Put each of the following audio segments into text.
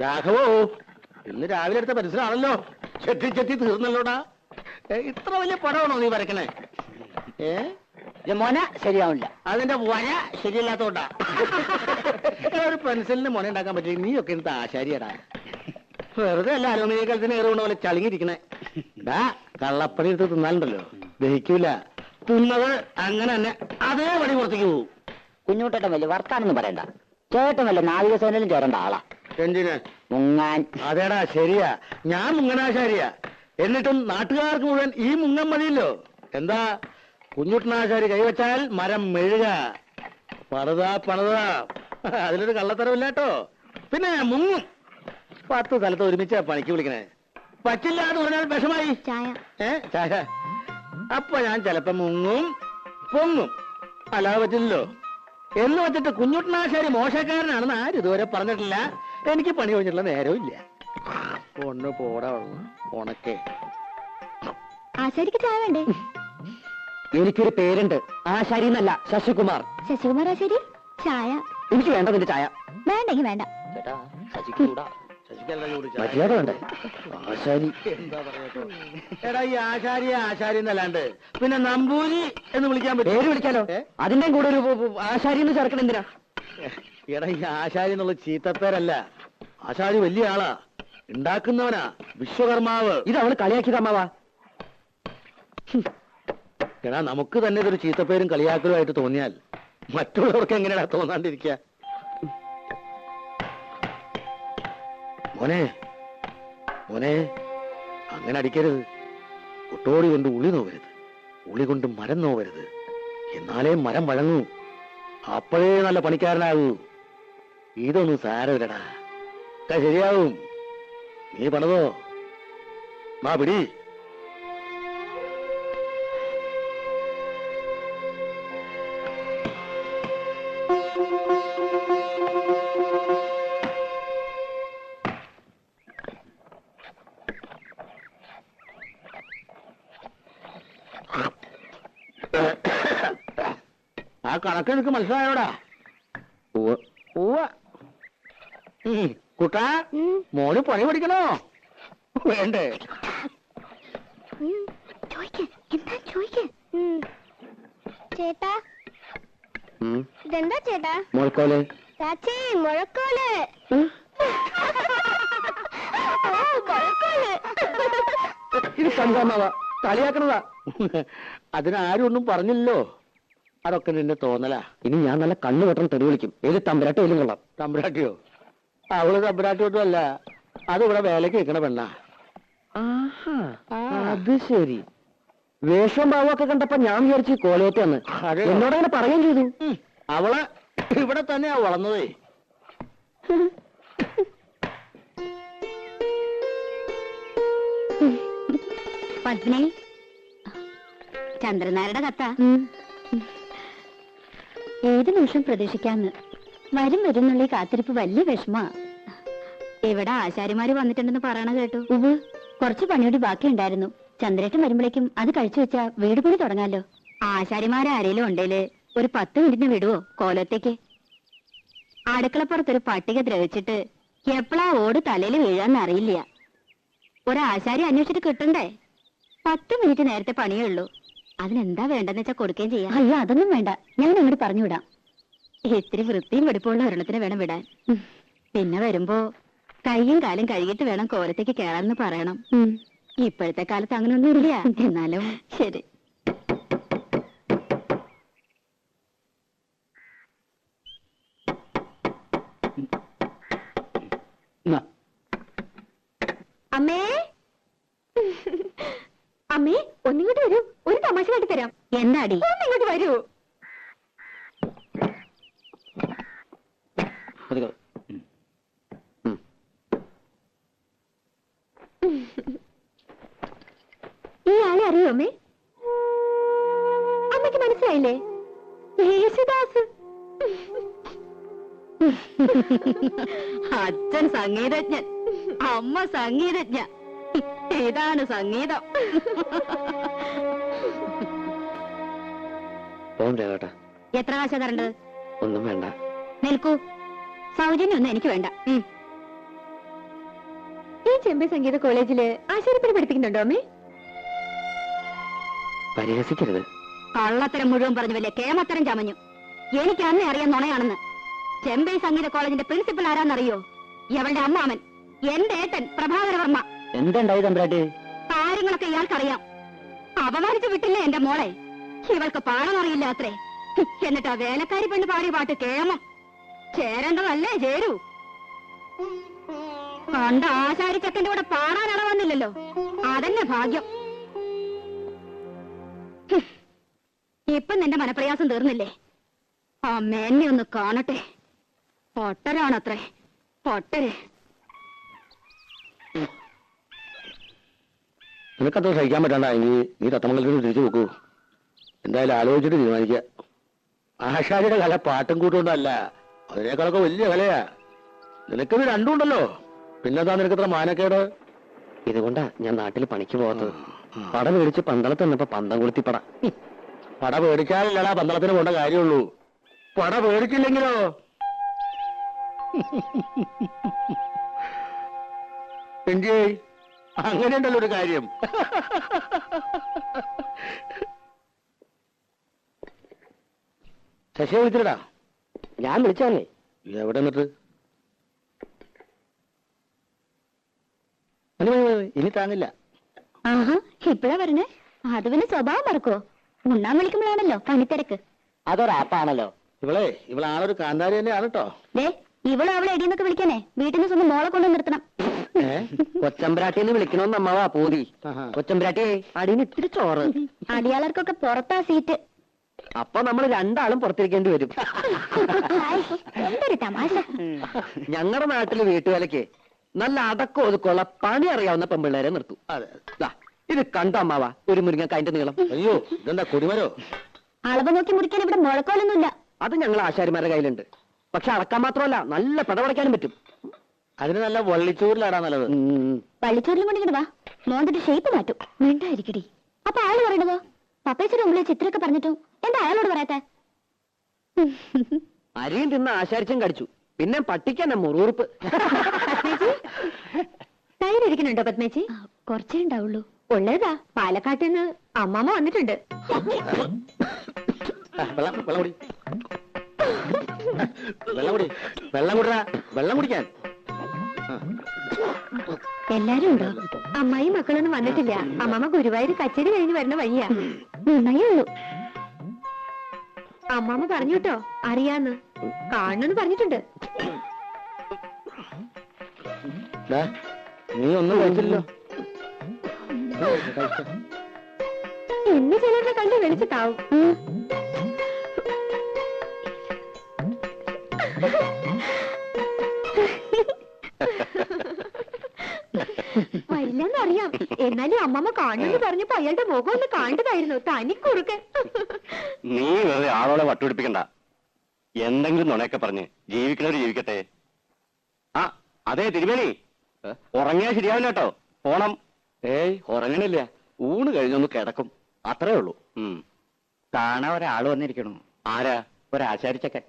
രാഘവോ, ഇന്ന് രാവിലെ എടുത്ത പരിസരമാണല്ലോ. ചെത്തി ചെത്തി തീർന്നല്ലോടാ. ഇത്ര വലിയ പടമാണോ നീ വരക്കണേ? മൊന ശരിയാവില്ല. അതിന്റെ വര ശരിയല്ലാത്തോണ്ടാ. ഒരു പെൻസിലിന് മൊന ഉണ്ടാക്കാൻ പറ്റില്ല. നീയൊക്കെ എന്ത് ആശാരിയടാ. വെറുതെ അല്ല അലുമിനിയം കലത്തിന് ഏറുകൊണ്ട പോലെ ചളിങ്ങിരിക്കണേ. കള്ളപ്പണി എടുത്ത് തിന്നാലുണ്ടല്ലോ, ദഹിക്കൂല. തിന്നത് അങ്ങനെ തന്നെ അതേപടി പുറത്തേക്ക് പോകും. കുഞ്ഞുട്ടേട്ടൻ വലിയ വർത്താനൊന്നും പറയണ്ട. ചേട്ടൻ വല്ല നാവികസേനയിലും ചേരേണ്ട ആളാ. എന്തിന്? മുങ്ങാൻ. അതേടാ, ശരിയാ. ഞാൻ മുങ്ങനാശാരിയാ. എന്നിട്ടും നാട്ടുകാർക്ക് മുഴുവൻ ഈ മുങ്ങൻ മതിയല്ലോ. എന്താ, കുഞ്ഞുട്ടനാശാരി കൈവച്ചാൽ മരം മെഴുക. പണിതാ. അതിലൊരു കള്ളത്തരമില്ലാട്ടോ. പിന്നെ മുങ്ങും. 10 സ്ഥലത്ത് ഒരുമിച്ചാ പണിക്ക് വിളിക്കണേ. പറ്റില്ല എന്ന് പറഞ്ഞാൽ വിഷമായി. ചായ. അപ്പൊ ഞാൻ ചിലപ്പോ മുങ്ങും പൊങ്ങും. അല്ലാതെ പറ്റില്ലല്ലോ. എന്ന് വെച്ചിട്ട് കുഞ്ഞുട്ടനാശാരി മോശക്കാരനാണെന്ന് ആരും ഇതുവരെ പറഞ്ഞിട്ടില്ല. എനിക്ക് പണി കഴിഞ്ഞിട്ടുള്ള നേരവും ഇല്ല. ഒന്ന് പോടാ ഉണക്കേ. ആശാരിക്ക് ചായ വേണ്ടേ? എനിക്കൊരു പേരുണ്ട്. ആശാരി എന്നല്ല, ശശികുമാർ. ശശികുമാർ ആശാരി? ചായ എനിക്ക് വേണ്ട. നിന്റെ ചായ വേണ്ടെങ്കിൽ വേണ്ട. ചേട്ടാ, ശശിക്കൂടാ. മര്യാദ വേണ്ടേ? ആശാരി എന്താ പറയാ? എടാ, ഈ ആശാരി എന്നല്ലാണ്ട് പിന്നെ നമ്പൂരി എന്ന് വിളിക്കാൻ പറ്റും? പേര് വിളിക്കാലോ. അതിന്റെ കൂടെ ഒരു ആശാരി എന്ന് ചേർക്കണം. എന്തിനാ? എടാ, ഈ ആശാരി എന്നുള്ള ചീത്തപ്പേരല്ല. ആശാരി വലിയ ആളാ, ഉണ്ടാക്കുന്നവനാ, വിശ്വകർമാവ്. ഇത് അവള് കളിയാക്കിയത് അമ്മാവാ. എടാ, നമുക്ക് തന്നെ ഇതൊരു ചീത്തപ്പേരും കളിയാക്കലുമായിട്ട് തോന്നിയാൽ മറ്റുള്ളവർക്ക് എങ്ങനെയാ തോന്നാണ്ടിരിക്കുക? മോനെ, അങ്ങനെ അടിക്കരുത്. ഒട്ടോടി കൊണ്ട് ഉളി നോവരുത്, ഉളി കൊണ്ട് മരം നോവരുത്. എന്നാലേ മരം വഴങ്ങൂ. അപ്പോഴേ നല്ല പണിക്കാരനാകൂ. ഇതൊന്നും സാരമില്ലടാ, ശരിയാവും. നീ പണിതോ. മാ പിടി. ആ കണക്ക് എനിക്ക് മനസ്സിലായോടാ? കുട്ടാ, മോന് പണി പഠിക്കണോ വേണ്ടേ? ചേട്ടാ, ഇതെന്താ ചേട്ടാ? മുഴക്കോല്. ചാച്ചി, മുഴക്കോല്. ഇത് സംഭവമാവാ, കളിയാക്കണതാ. അതിനാരും ഒന്നും പറഞ്ഞില്ലല്ലോ. അതൊക്കെ നിന്നെ തോന്നലാ. ഇനി ഞാൻ നല്ല കണ്ണു വെട്ടം തെറി വിളിക്കും. ഏത് തമ്പുരാട്ടി വരും കൊള്ളാം. തമ്പുരാട്ടിയോ? അവള് തമ്പുരാട്ടിയോട്ടും അല്ല, അത് ഇവിടെ വേലക്ക് വെക്കണ പെണ്ണാ. അത് ശരി. വേഷവും ഭാവമൊക്കെ കണ്ടപ്പോ ഞാൻ വിചാരിച്ചു കോലയറ്റാന്ന്. എന്നോടങ്ങനെ പറയുകയും ചെയ്തു. അവള് ഇവിടെ തന്നെയാ വളർന്നതേ. പത്മിനി, ചന്ദ്രനാരുടെ കത്ത. ഏത് നിമിഷം പ്രതീക്ഷിക്കാന്ന്. വരുന്നുള്ള കാത്തിരിപ്പ് വലിയ വിഷമാ. ഇവിടെ ആശാരിമാര് വന്നിട്ടുണ്ടെന്ന് പറയണ കേട്ടു. കുറച്ച് പണിയോടി ബാക്കിയുണ്ടായിരുന്നു. ചന്ദ്രേട്ടൻ വരുമ്പോഴേക്കും അത് കഴിച്ചു വെച്ചാ വീട് പണി തുടങ്ങാലോ. ആശാരിമാരാരേലും ഉണ്ടേല് ഒരു 10 മിനിറ്റിന് വിടുവോ കോലത്തേക്ക്? അടുക്കളപ്പുറത്തൊരു പട്ടിക ദ്രവിച്ചിട്ട് എപ്പോഴാ ഓട് തലയിൽ വീഴാന്ന് അറിയില്ല. ഒരാശാരി അന്വേഷിച്ചിട്ട് കിട്ടണ്ടേ? 10 മിനിറ്റ് നേരത്തെ പണിയേ ഉള്ളൂ. അതിനെന്താ വേണ്ടെന്ന് വെച്ചാ കൊടുക്കുകയും ചെയ്യാം. അയ്യോ, അതൊന്നും വേണ്ട, ഞാൻ അങ്ങോട്ട് പറഞ്ഞുവിടാം. ഇത്തിരി വൃത്തിയും വെടിപ്പുള്ള ഒരെണ്ണത്തിന് വേണം വിടാൻ. പിന്നെ വരുമ്പോ കൈയും കാലും കഴുകിയിട്ട് വേണം കോലത്തേക്ക് കേറാന്ന് പറയണം. ഇപ്പോഴത്തെ കാലത്ത് അങ്ങനെയൊന്നും ഇല്ല. എന്നാലും ശരി. അമ്മേ, അമ്മേ, ഒന്നിങ്ങോട്ട് വരൂ. ഒരു തമാശ കാട്ടിത്തരാം. എന്താടി? ഒന്നിങ്ങോട്ട് വരൂ. ഈ ആളെ അറിയോ അമ്മേ? അമ്മയ്ക്ക് മനസ്സിലായില്ലേ? യേശുദാസ്. അച്ഛൻ സംഗീതജ്ഞൻ, അമ്മ സംഗീതജ്ഞ. ഇതാണ് സംഗീതം. എത്ര കാശ തരേണ്ടത്? ഒന്നും വേണ്ട. നിൽക്കൂ. സൗജന്യൊന്നും എനിക്ക് വേണ്ട. ചെമ്പൈ സംഗീത കോളേജില് ആശാരിപ്പണി പഠിപ്പിക്കുന്നുണ്ടോ അമ്മേ? പരിഹസിക്കരുത്. കള്ളത്തരം മുഴുവൻ പറഞ്ഞു വലിയ കേമത്തരം ചമഞ്ഞു. എനിക്ക് അന്നേ അറിയാൻ നുണയാണെന്ന്. ചെമ്പൈ സംഗീത കോളേജിന്റെ പ്രിൻസിപ്പൽ ആരാന്നറിയോ? ഇവളുടെ അമ്മാമൻ, എന്റെ ഏട്ടൻ പ്രഭാകരവർമ്മ. എന്തുണ്ടായി തമ്പ്രാട്ടി? കാര്യങ്ങളൊക്കെ ഇയാൾക്കറിയാം. അപമാനിച്ചു വിട്ടില്ലേ എന്റെ മോളെ? ഇവൾക്ക് പാടമറിയില്ല അത്രേ. എന്നിട്ട് ആ വേലക്കാരി പെണ്ണ് പാടിയ പാട്ട് കേമം. ചേരേണ്ടതല്ലേ ചേരൂ. കണ്ട ആശാരി ചെക്കന്റെ കൂടെ പാടാൻ അളവന്നില്ലല്ലോ, അതന്നെ ഭാഗ്യം. ഇപ്പൊ നിന്റെ മനപ്രയാസം തീർന്നില്ലേ? ആ മേന്നെ ഒന്ന് കാണട്ടെ. പൊട്ടരാണത്രേ, പൊട്ടര്. നിനക്കത്ര സഹിക്കാൻ പറ്റണ്ടെങ്കിൽ നീ തത്തമംഗലത്തിൽ തിരിച്ചു നോക്കൂ. എന്തായാലും ആലോചിച്ചിട്ട് തീരുമാനിക്കുക. ആശാരിയുടെ കല പാട്ടും കൂട്ടുകൊണ്ടല്ല, അതിനേക്കാളൊക്കെ വലിയ കലയാ. നിനക്കിത് രണ്ടും ഉണ്ടല്ലോ, പിന്നെന്താ നിനക്കത്ര മാനക്കേട്? ഇതുകൊണ്ടാ ഞാൻ നാട്ടിൽ പണിക്ക് പോകാത്തത്. പട മേടിച്ച് പന്തളത്ത് വന്നപ്പോ പന്തം കൊളുത്തി പട. പട പേടിച്ചാലല്ലടാ പന്തളത്തിന് പോണ്ട കാര്യമുള്ളൂ. പട പേടിച്ചില്ലെങ്കിലോ? എന്റെ അങ്ങനെയുണ്ടല്ലോ ഒരു കാര്യം. ശശിയെ വിളിച്ചിട്ടാ? ഞാൻ വിളിച്ചതന്നെ. എവിടെ നിന്നിട്ട്? ഇനി താങ്ങില്ല. ആഹാ, ഇപ്പഴാ പറഞ്ഞേ? അത് പിന്നെ സ്വഭാവം മറക്കോ? ഉണ്ണാൻ വിളിക്കുമ്പോഴാണല്ലോ പണിത്തിരക്ക്. അതൊരാപ്പാണല്ലോ. ഇവളാണൊരു കാന്താരി തന്നെയാണ് കേട്ടോ. ദേ, ഇവളും അവളെ എടിയെന്നൊക്കെ വിളിക്കാനേ വീട്ടിൽ നിന്ന് സ്വന്തം മോളെ കൊണ്ട് നിർത്തണം. കൊച്ചമ്പ്രാട്ടിന്ന് വിളിക്കണോന്ന് അമ്മാവാ പൂതി. കൊച്ചമ്പ്രാട്ടിയെ അടിയിലിട്ടിട്ട് ചോറ്. അടിയാളർക്കൊക്കെ പുറത്താ സീറ്റ്. അപ്പൊ നമ്മൾ രണ്ടാളും പുറത്തിരിക്കേണ്ടി വരും. എന്തൊരു തമാശ. ഞങ്ങളുടെ നാട്ടില് വീട്ടുവേലക്ക് നല്ല അടക്കം ഒതുക്കമുള്ള പണി അറിയാവുന്ന പെമ്പിള്ളേരെ നിർത്തും. ദാ, ഇത് കണ്ടോ അമ്മാവാ, ഒരു മുരിങ്ങക്കായന്റെ നീളം. അയ്യോ, ഇതെന്താ കൊടിമരോ? അളവ് നോക്കി മുറിക്കാൻ ഇവിടെ മുഴക്കോലൊന്നുമില്ല. അത് ഞങ്ങൾ ആശാരിമാരുടെ കയ്യിലുണ്ട്. പക്ഷെ അളക്കാൻ മാത്രമല്ല, നല്ല പടപടയ്ക്കാനും പറ്റും. അതിന് നല്ല വള്ളിച്ചൂരിലാടാ നല്ലത്. പള്ളിച്ചോറിലും കൊണ്ടിങ്ങട് വാ, മോന്തിട്ട് ഷേപ്പ് മാറ്റും. മിണ്ടായിരിക്കടി. അപ്പൊ അയാൾ പറയണതോ? പപ്പേച്ചിയുടെ മുമ്പിലെ ചിത്രമൊക്കെ പറഞ്ഞിട്ടും എന്താ അയാളോട് പറയാത്ത? അരിയും തിന്ന ആശാരിച്ചും കടിച്ചു, പിന്നെ പട്ടിക്കന്നെ മുറുറുപ്പ്. തൈരിക്കുന്നുണ്ടോ പത്മേച്ചി? കുറച്ചേ ഉണ്ടാവുള്ളൂ. ഉള്ളതാ, പാലക്കാട്ടിൽ നിന്ന് അമ്മാമ്മ വന്നിട്ടുണ്ട്. വെള്ളം കുടിക്കാൻ എല്ലാരും ഉണ്ടോ? അമ്മായി മക്കളൊന്നും വന്നിട്ടില്ല. അമ്മാമ്മ ഗുരുവായൂർ കച്ചേരി കഴിഞ്ഞ് വരുന്ന വഴിയാ. നന്നായേ ഉള്ളൂ. അമ്മാമ്മ പറഞ്ഞു കേട്ടോ, അറിയാന്ന് കാണുന്നു പറഞ്ഞിട്ടുണ്ട്. നീ ഒന്നും കഴിച്ചില്ലല്ലോ. ഇന്ന് ചിലരുടെ കണ്ട് വെളിച്ചത്താവും. വരില്ലെന്നറിയാം, എന്നാലും അമ്മമ്മ കാണുന്നു പറഞ്ഞപ്പോ അയാളുടെ മുഖം ഒന്ന് കാണേണ്ടതായിരുന്നു. തനിക്കുറുക്കൻ. നീ വെറുതെ ആളോടെ വട്ടുപിടിപ്പിക്കണ്ട. എന്തെങ്കിലും നുണയൊക്കെ പറഞ്ഞ് ജീവിക്കണവര് ജീവിക്കട്ടെ. ആ അതെ തിരുമേനി, ഉറങ്ങിയാൽ ശരിയാവില്ല കേട്ടോ. പോണം. ഏയ് ഉറങ്ങണില്ല, ഊണ് കഴിഞ്ഞൊന്ന് കിടക്കും, അത്രേ ഉള്ളൂ. കാണാൻ ഒരാൾ വന്നിരിക്കണു. ആരാ? ഒരാശാരിച്ചക്കൻ.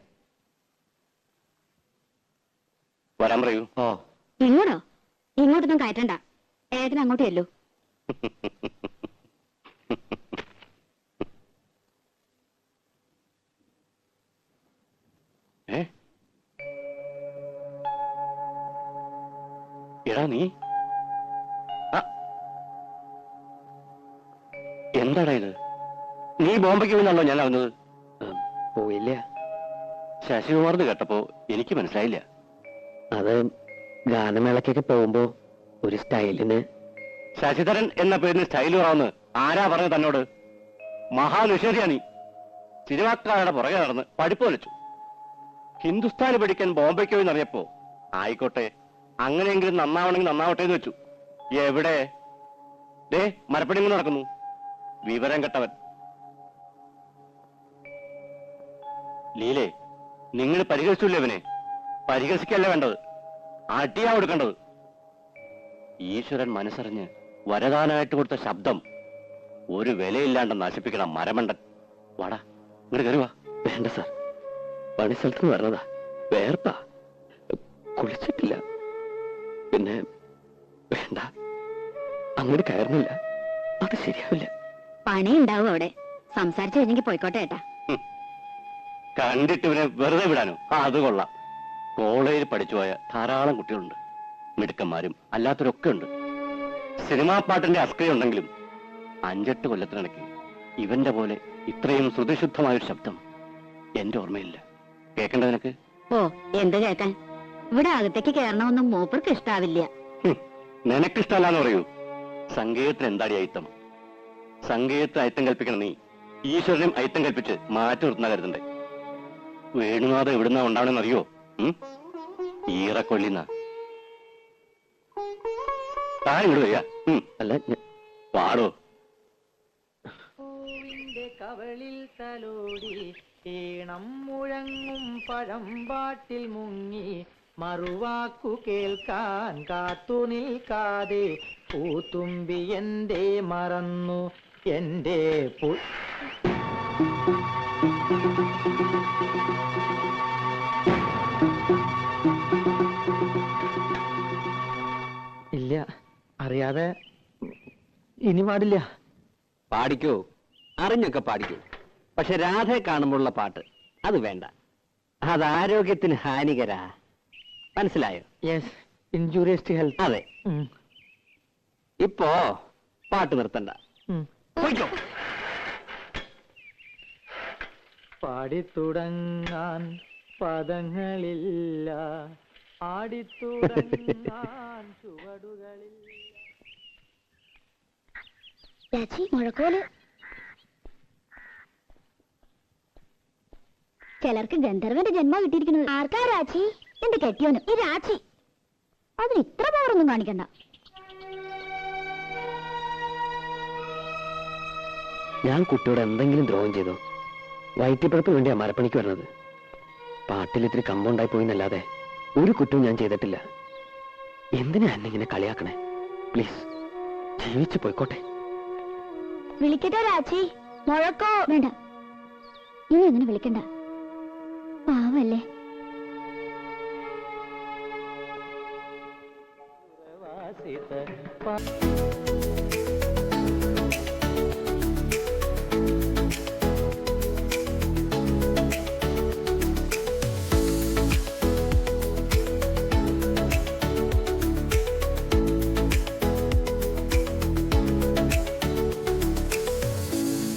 വരാൻ പറയൂ. ഓ, ഇങ്ങോട്ടോ? ഇങ്ങോട്ടൊന്നും കയറ്റണ്ട, ഏട്ടന് അങ്ങോട്ടേ അല്ലോ. എടാ നീ എന്താടാ ഇത്? നീ ബോംബെക്ക് പോയിന്നാണല്ലോ ഞാൻ അറിഞ്ഞത്. പോയില്ല. ശശികുമാർന്ന് കേട്ടപ്പോ എനിക്ക് മനസ്സിലായില്ല. അത് ഗാനമേളക്കൊക്കെ പോകുമ്പോ ഒരു സ്റ്റൈലിന്. ശശിധരൻ എന്ന പേരിന് സ്റ്റൈൽ കുറവെന്ന് ആരാ പറഞ്ഞത് തന്നോട്? മഹാനുഷേരിയാ നീ. സിനിമാക്കാരുടെ പുറകെ നടന്ന് പഠിപ്പ് വലിച്ചു. ഹിന്ദുസ്ഥാനി പഠിക്കാൻ ബോംബെക്ക് പോയി എന്നറിയപ്പോ ആയിക്കോട്ടെ, അങ്ങനെയെങ്കിലും നന്നാവണമെങ്കിൽ നന്നാവട്ടെ എന്ന് വെച്ചു. എവിടെ? ദേ മരപ്പണി കൊണ്ട് നടക്കുന്നു. വിവരം കെട്ടവൻ. ലീലേ, നിങ്ങൾ പരിഹസിച്ചില്ലേ അവനെ? പരിഹസിക്കല്ല വേണ്ടത്, അടിയാ കൊടുക്കേണ്ടത്. ഈശ്വരൻ മനസ്സറിഞ്ഞ് വരദാനായിട്ട് കൊടുത്ത ശബ്ദം ഒരു വിലയില്ലാണ്ട് നശിപ്പിക്കണം മരമണ്ടൻ. വാടാ, ഇങ്ങോട്ട് കയറുവാ. വേണ്ട സാർ, പണിസ്ഥലത്ത് വരണതാ, വേർപ്പാ, കുളിച്ചിട്ടില്ല. പിന്നെ വേണ്ട, അങ്ങോട്ട് കയറുന്നില്ല, അത് ശരിയാവില്ല. പണി ഉണ്ടാവും അവിടെ. സംസാരിച്ചു കഴിഞ്ഞെങ്കിൽ പോയിക്കോട്ടെ ഏട്ടാ. കണ്ടിട്ട് ഇവനെ വെറുതെ വിടാനോ? അത് കൊള്ളാം. കോളേജിൽ പഠിച്ചുപോയ ധാരാളം കുട്ടികളുണ്ട്, മിടുക്കന്മാരും അല്ലാത്തവരൊക്കെ ഉണ്ട്. സിനിമാ പാട്ടിന്റെ അസ്കയുണ്ടെങ്കിലും 5-8 കൊല്ലത്തിനിടയ്ക്ക് ഇവന്റെ പോലെ ഇത്രയും ശ്രുതിശുദ്ധമായൊരു ശബ്ദം എന്റെ ഓർമ്മയില്ല. കേൾക്കണ്ട നിനക്ക്? ഓ, എന്ത് കേൾക്കാൻ? ഇവിടെ അകത്തേക്ക് കയറണമെന്നും മൂപ്പർക്ക് ഇഷ്ടാവില്ല. നിനക്കിഷ്ടല്ലാന്ന് പറയൂ. സംഗീതത്തിന് എന്താടി അയിത്തം? സംഗീതത്തിന് അയിത്തം കൽപ്പിക്കണം നീ. ഈശ്വരനും അയിത്തം കൽപ്പിച്ച് മാറ്റി നിർത്തുന്ന കരുതണ്ടേ? വേണുനാഥം എവിടുന്നാ ഉണ്ടാവണമെന്ന് അറിയോ? ഈറക്കൊള്ളിന്ന താൻ ഇവിടെ വരിക. അല്ല, പാടോ. കവളിൽ തലോടി ഈണം മുഴങ്ങും പഴമ്പാട്ടിൽ മുങ്ങി മറുവാക്കു കേൾക്കാൻ കാത്തു നിൽക്കാതെ പൂത്തുമ്പി എന്റെ മറന്നു എന്റെ ഇല്ല, അറിയാതെ ഇനി പാടില്ല. പാടിക്കോ, അറിഞ്ഞൊക്കെ പാടിക്കോ. പക്ഷെ രാധയെ കാണുമ്പോഴുള്ള പാട്ട് അത് വേണ്ട. അത് ആരോഗ്യത്തിന് ഹാനികരാ. മനസ്സിലായോ? Yes, injurious to health. അതെ. ഇപ്പോ പാട്ട് നിർത്തണ്ട, പോയിക്കോ. പാടിത്തുടങ്ങാൻ പദങ്ങളില്ല, ആടിത്തുടങ്ങാൻ ചുവടുകളില്ല. മുഴക്കോല് ചിലർക്ക് ഗന്ധർവന്റെ ജന്മ കിട്ടിയിരിക്കുന്നത്. ആർക്കാ രാച്ചി? എന്റെ കെട്ടിയോന് ഈ രാച്ചി. അതിന് ഇത്ര പവറൊന്നും കാണിക്കണ്ട. ഞാൻ കുട്ടിയോട് എന്തെങ്കിലും ദ്രോഹം ചെയ്തോ? വയറ്റിപ്പഴപ്പിന് വേണ്ടിയാ മരപ്പണിക്ക് വരുന്നത്. പാട്ടിൽ ഇത്തിരി കമ്പൗണ്ടായി പോയിന്നല്ലാതെ ഒരു കുറ്റവും ഞാൻ ചെയ്തിട്ടില്ല. എന്തിനാ എന്നെ ഇങ്ങനെ കളിയാക്കണേ? പ്ലീസ്, ജീവിച്ചു പോയിക്കോട്ടെ. വിളിക്കട്ടെ രാച്ചി? മുഴക്കോ? വേണ്ട, ഇനി അങ്ങനെ വിളിക്കണ്ട.